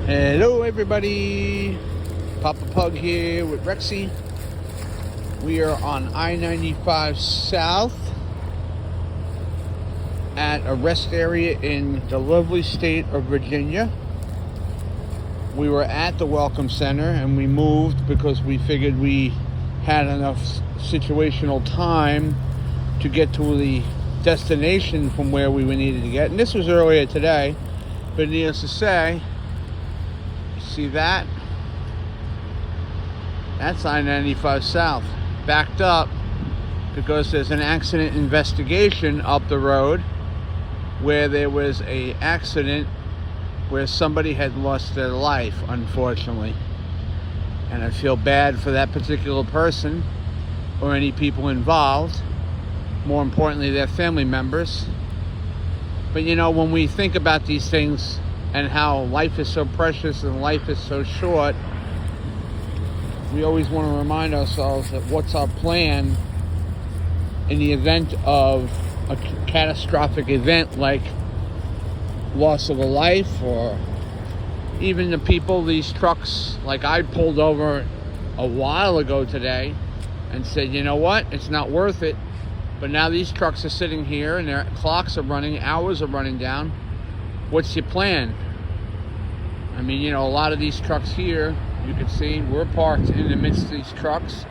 Hello everybody, Papa Pug here with Rexy. We are on I-95 South at a rest area in the lovely state of Virginia. We were at the Welcome Center and we moved because we figured we had enough situational time to get to the destination from where we needed to get. And this was earlier today, but needless to say, see that? That's I-95 South, backed up because there's an accident investigation up the road where there was a accident where somebody had lost their life, unfortunately. And I feel bad for that particular person or any people involved. More importantly, their family members. But you know, when we think about these things and how life is so precious and life is so short, we always want to remind ourselves that what's our plan in the event of a catastrophic event like loss of a life, or even the people, these trucks, like I pulled over a while ago today and said, you know what, it's not worth it. But now these trucks are sitting here and their clocks are running, hours are running down. What's your plan? I mean, you know, a lot of these trucks here, you can see, we're parked in the midst of these trucks.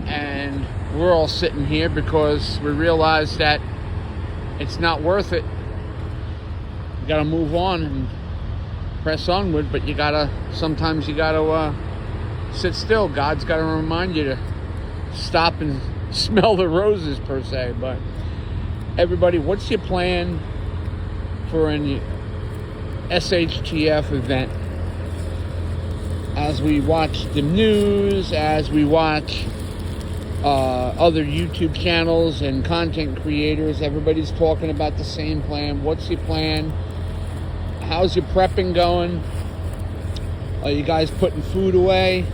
And we're all sitting here because we realize that it's not worth it. You gotta move on and press onward, but sometimes you gotta sit still. God's gotta remind you to stop and smell the roses, per se. But everybody, what's your plan for an SHTF event? As we watch the news, as we watch other YouTube channels and content creators, everybody's talking about the same plan. What's your plan? How's your prepping going? Are you guys putting food away?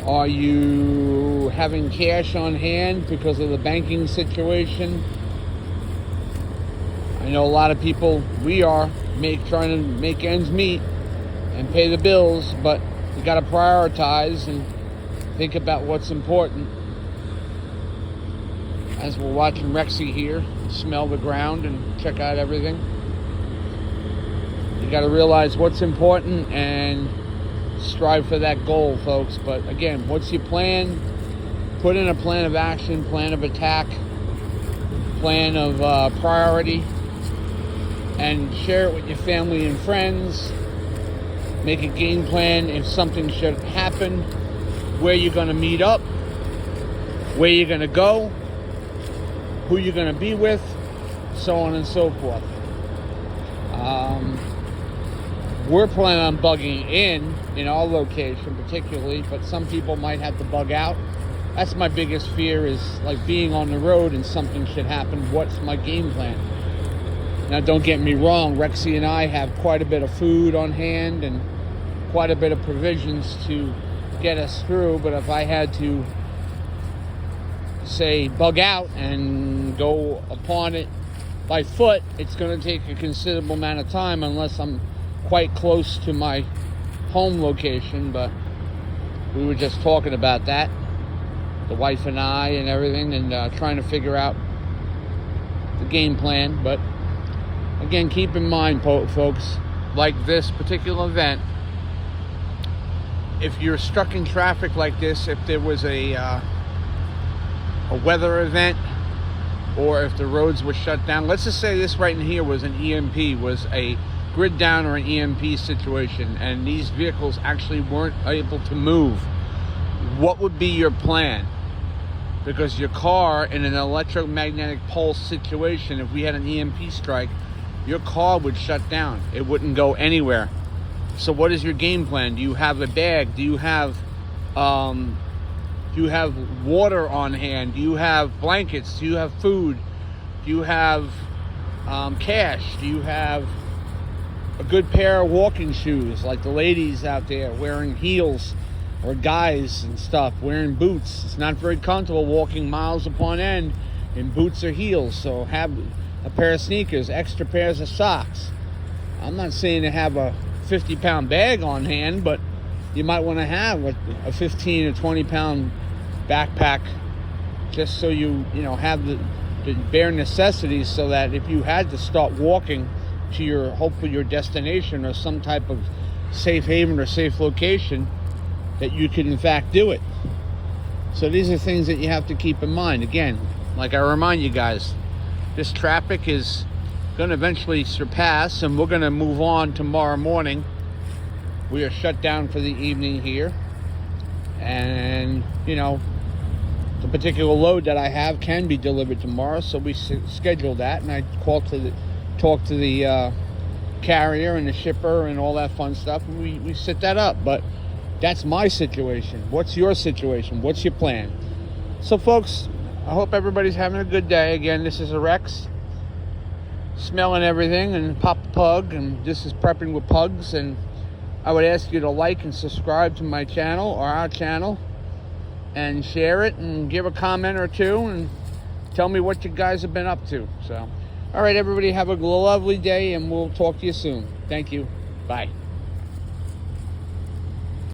Are you having cash on hand because of the banking situation? I know a lot of people, we are trying to make ends meet and pay the bills, but you got to prioritize and think about what's important. As we're watching Rexy here, smell the ground and check out everything. You got to realize what's important and strive for that goal, folks. But again, what's your plan? Put in a plan of action, plan of attack, plan of priority, and share it with your family and friends. Make a game plan if something should happen, where you're going to meet up, where you're going to go, who you're going to be with, so on and so forth. We're planning on bugging in our location particularly, but some people might have to bug out. That's my biggest fear, is like being on the road and something should happen. What's my game plan? Now, don't get me wrong, Rexy and I have quite a bit of food on hand and quite a bit of provisions to get us through, but if I had to, say, bug out and go upon it by foot, it's going to take a considerable amount of time unless I'm quite close to my home location. But we were just talking about that, the wife and I and everything, and trying to figure out the game plan. But again, keep in mind, folks, like this particular event, if you're stuck in traffic like this, if there was a weather event, or if the roads were shut down, let's just say this right in here was an EMP, was a grid down or an EMP situation, and these vehicles actually weren't able to move, what would be your plan? Because your car, in an electromagnetic pulse situation, if we had an EMP strike, your car would shut down. It wouldn't go anywhere. So what is your game plan? Do you have a bag? Do you have water on hand? Do you have blankets? Do you have food? Do you have cash? Do you have a good pair of walking shoes, like the ladies out there wearing heels, or guys and stuff wearing boots? It's not very comfortable walking miles upon end in boots or heels, so have a pair of sneakers, extra pairs of socks. I'm not saying to have a 50-pound bag on hand, but you might want to have a 15 or 20-pound backpack, just so you have the bare necessities, so that if you had to start walking to hopefully your destination or some type of safe haven or safe location, that you could in fact do it. So these are things that you have to keep in mind. Again, like I remind you guys, this traffic is going to eventually surpass, and we're going to move on tomorrow morning. We are shut down for the evening here, and the particular load that I have can be delivered tomorrow, so we scheduled that, and I talked to the carrier and the shipper and all that fun stuff, and we set that up. But that's my situation. What's your situation? What's your plan? So folks, I hope everybody's having a good day. Again, this is a Rex, smelling everything, and Papa Pug, and this is Prepping with Pugs. And I would ask you to like and subscribe to my channel, or our channel, and share it, and give a comment or two, and tell me what you guys have been up to. So, all right, everybody, have a lovely day, and we'll talk to you soon. Thank you. Bye.